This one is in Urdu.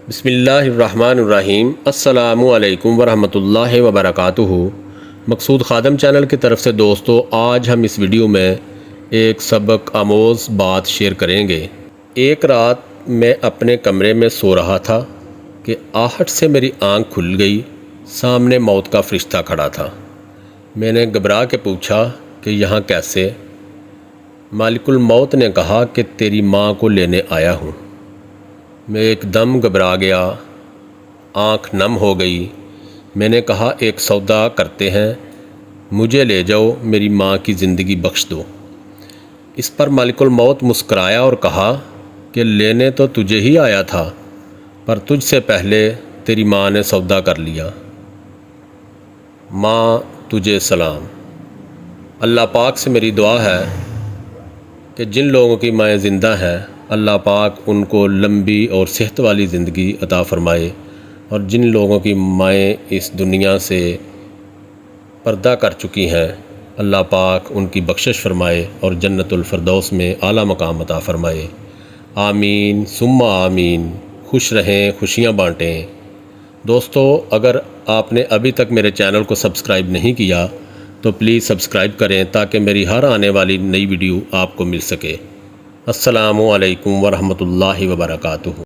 بسم اللہ الرحمن الرحیم۔ السلام علیکم ورحمۃ اللہ وبرکاتہ۔ مقصود خادم چینل کی طرف سے دوستو، آج ہم اس ویڈیو میں ایک سبق آموز بات شیئر کریں گے۔ ایک رات میں اپنے کمرے میں سو رہا تھا کہ آہٹ سے میری آنکھ کھل گئی۔ سامنے موت کا فرشتہ کھڑا تھا۔ میں نے گھبرا کے پوچھا کہ یہاں کیسے؟ مالک الموت نے کہا کہ تیری ماں کو لینے آیا ہوں۔ میں ایک دم گھبرا گیا، آنکھ نم ہو گئی۔ میں نے کہا ایک سودا کرتے ہیں، مجھے لے جاؤ، میری ماں کی زندگی بخش دو۔ اس پر مالک الموت مسکرایا اور کہا کہ لینے تو تجھے ہی آیا تھا، پر تجھ سے پہلے تیری ماں نے سودا کر لیا۔ ماں تجھے سلام۔ اللہ پاک سے میری دعا ہے کہ جن لوگوں کی مائیں زندہ ہیں، اللہ پاک ان کو لمبی اور صحت والی زندگی عطا فرمائے، اور جن لوگوں کی مائیں اس دنیا سے پردہ کر چکی ہیں، اللہ پاک ان کی بخشش فرمائے اور جنت الفردوس میں اعلیٰ مقام عطا فرمائے۔ آمین ثم آمین۔ خوش رہیں، خوشیاں بانٹیں۔ دوستو، اگر آپ نے ابھی تک میرے چینل کو سبسکرائب نہیں کیا تو پلیز سبسکرائب کریں تاکہ میری ہر آنے والی نئی ویڈیو آپ کو مل سکے۔ السلام علیکم ورحمۃ اللہ وبرکاتہ۔